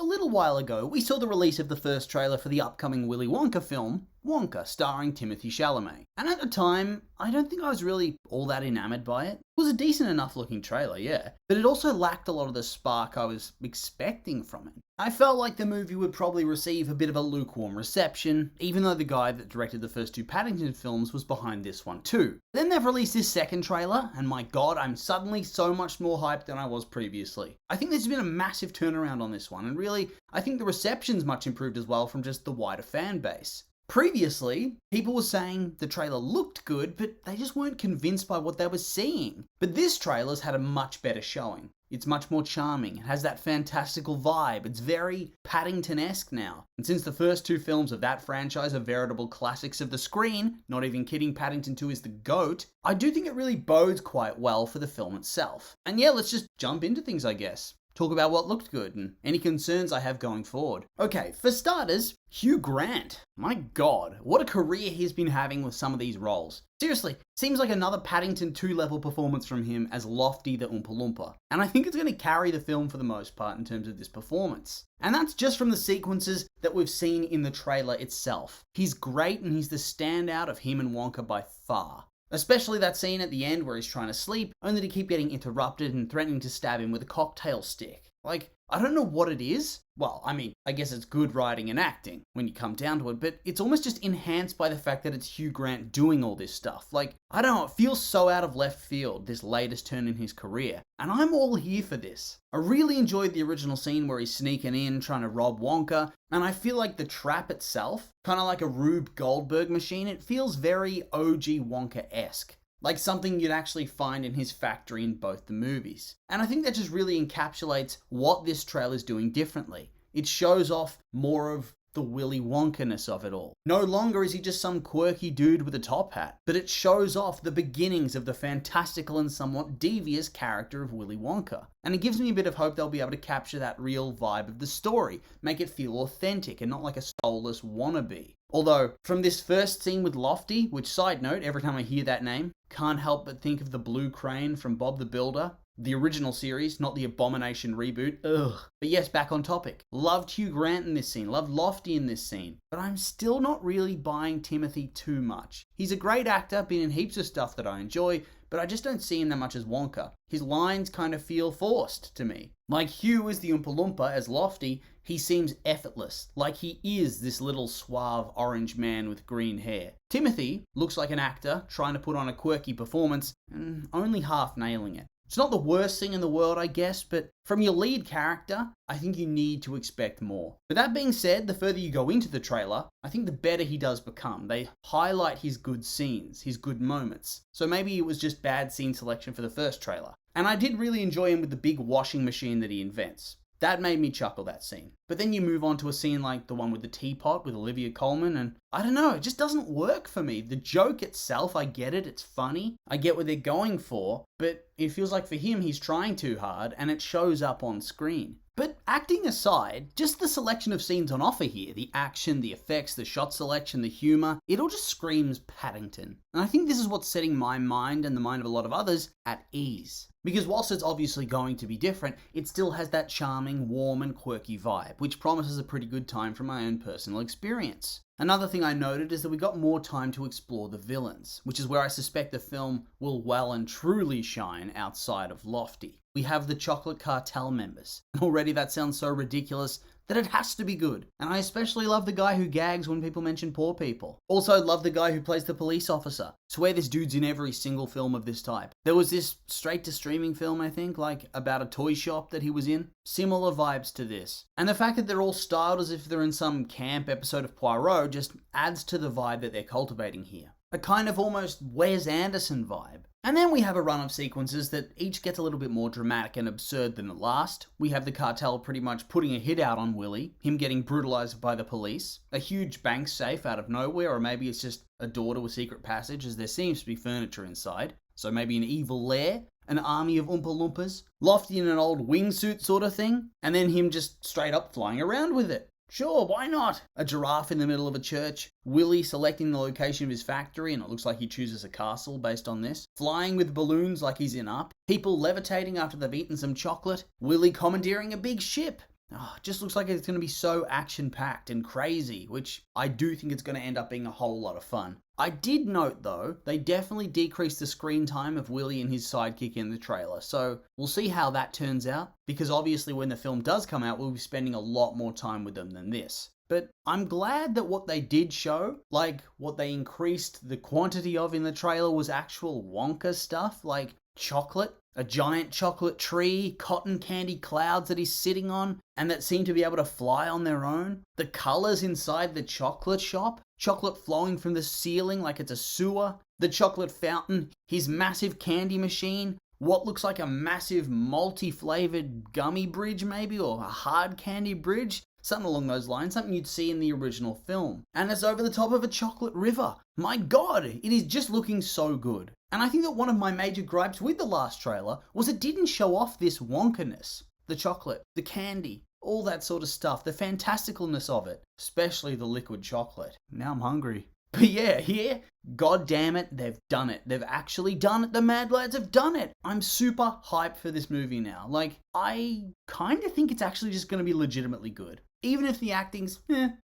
little while ago, we saw the release of the first trailer for the upcoming Willy Wonka film, Wonka, starring Timothée Chalamet. And at the time, I don't think I was really all that enamored by it. It was a decent enough looking trailer, yeah, but it also lacked a lot of the spark I was expecting from it. I felt like the movie would probably receive a bit of a lukewarm reception, even though the guy that directed the first two Paddington films was behind this one too. Then they've released this second trailer, and my god, I'm suddenly so much more hyped than I was previously. I think there's been a massive turnaround on this one, and really, I think the reception's much improved as well from just the wider fan base. Previously, people were saying the trailer looked good, but they just weren't convinced by what they were seeing. But this trailer's had a much better showing. It's much more charming, it has that fantastical vibe, it's very Paddington-esque now. And since the first two films of that franchise are veritable classics of the screen, not even kidding, Paddington 2 is the GOAT, I do think it really bodes quite well for the film itself. And yeah, let's just jump into things, I guess. Talk about what looked good and any concerns I have going forward. Okay, for starters, Hugh Grant. My god, what a career he's been having with some of these roles. Seriously, seems like another Paddington 2 level performance from him as Lofty the Oompa Loompa. And I think it's going to carry the film for the most part in terms of this performance. And that's just from the sequences that we've seen in the trailer itself. He's great and he's the standout of him and Wonka by far. Especially that scene at the end where he's trying to sleep, only to keep getting interrupted and threatening to stab him with a cocktail stick. Like, I don't know what it is. Well, I mean, I guess it's good writing and acting when you come down to it, but it's almost just enhanced by the fact that it's Hugh Grant doing all this stuff. Like, I don't know, it feels so out of left field, this latest turn in his career. And I'm all here for this. I really enjoyed the original scene where he's sneaking in, trying to rob Wonka, and I feel like the trap itself, kind of like a Rube Goldberg machine, it feels very OG Wonka-esque. Like something you'd actually find in his factory in both the movies. And I think that just really encapsulates what this trailer's doing differently. It shows off more of the Willy Wonka-ness of it all. No longer is he just some quirky dude with a top hat, but it shows off the beginnings of the fantastical and somewhat devious character of Willy Wonka. And it gives me a bit of hope they'll be able to capture that real vibe of the story, make it feel authentic and not like a soulless wannabe. Although, from this first scene with Lofty, which side note, every time I hear that name, can't help but think of the blue crane from Bob the Builder. The original series, not the Abomination reboot. Ugh. But yes, back on topic. Loved Hugh Grant in this scene, loved Lofty in this scene, but I'm still not really buying Timothée too much. He's a great actor, been in heaps of stuff that I enjoy, but I just don't see him that much as Wonka. His lines kind of feel forced to me. Like Hugh as the Oompa Loompa, as Lofty, he seems effortless, like he is this little suave orange man with green hair. Timothée looks like an actor trying to put on a quirky performance and only half nailing it. It's not the worst thing in the world, I guess, but from your lead character, I think you need to expect more. But that being said, the further you go into the trailer, I think the better he does become. They highlight his good scenes, his good moments. So maybe it was just bad scene selection for the first trailer. And I did really enjoy him with the big washing machine that he invents. That made me chuckle, that scene. But then you move on to a scene like the one with the teapot with Olivia Colman, and I don't know, it just doesn't work for me. The joke itself, I get it, it's funny. I get what they're going for, but it feels like for him, he's trying too hard, and it shows up on screen. But acting aside, just the selection of scenes on offer here, the action, the effects, the shot selection, the humour, it all just screams Paddington. And I think this is what's setting my mind and the mind of a lot of others at ease. Because whilst it's obviously going to be different, it still has that charming, warm and quirky vibe, which promises a pretty good time from my own personal experience. Another thing I noted is that we got more time to explore the villains, which is where I suspect the film will well and truly shine outside of Lofty. We have the Chocolate Cartel members, and already that sounds so ridiculous that it has to be good. And I especially love the guy who gags when people mention poor people. Also love the guy who plays the police officer. Swear this dude's in every single film of this type. There was this straight to streaming film, I think, like about a toy shop that he was in. Similar vibes to this. And the fact that they're all styled as if they're in some camp episode of Poirot just adds to the vibe that they're cultivating here. A kind of almost Wes Anderson vibe. And then we have a run of sequences that each gets a little bit more dramatic and absurd than the last. We have the cartel pretty much putting a hit out on Willy, him getting brutalized by the police, a huge bank safe out of nowhere, or maybe it's just a door to a secret passage as there seems to be furniture inside. So maybe an evil lair, an army of Oompa Loompas, Lofty in an old wingsuit sort of thing, and then him just straight up flying around with it. Sure, why not? A giraffe in the middle of a church, Willy selecting the location of his factory and it looks like he chooses a castle based on this, flying with balloons like he's in Up, people levitating after they've eaten some chocolate, Willy commandeering a big ship. it just looks like it's going to be so action-packed and crazy, which I do think it's going to end up being a whole lot of fun. I did note, though, they definitely decreased the screen time of Willy and his sidekick in the trailer, so we'll see how that turns out, because obviously when the film does come out, we'll be spending a lot more time with them than this. But I'm glad that what they did show, like what they increased the quantity of in the trailer, was actual Wonka stuff, like chocolate, a giant chocolate tree, cotton candy clouds that he's sitting on, and that seem to be able to fly on their own. The colours inside the chocolate shop, chocolate flowing from the ceiling like it's a sewer, the chocolate fountain, his massive candy machine, what looks like a massive multi-flavoured gummy bridge maybe, or a hard candy bridge. Something along those lines, something you'd see in the original film. And it's over the top of a chocolate river. My god, it is just looking so good. And I think that one of my major gripes with the last trailer was it didn't show off this Wonka-ness. The chocolate, the candy, all that sort of stuff, the fantasticalness of it, especially the liquid chocolate. Now I'm hungry. But yeah, here, god damn it, they've done it. They've actually done it. The Mad Lads have done it. I'm super hyped for this movie now. Like, I kind of think it's actually just going to be legitimately good. Even if the acting's,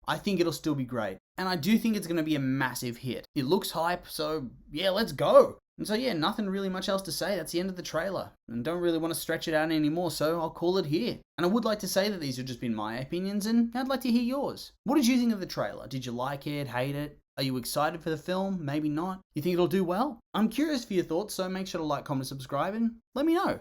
I think it'll still be great. And I do think it's going to be a massive hit. It looks hype, so yeah, let's go. And so yeah, nothing really much else to say. That's the end of the trailer. And don't really want to stretch it out anymore, so I'll call it here. And I would like to say that these have just been my opinions, and I'd like to hear yours. What did you think of the trailer? Did you like it, hate it? Are you excited for the film? Maybe not. You think it'll do well? I'm curious for your thoughts, so make sure to like, comment, subscribe, and let me know.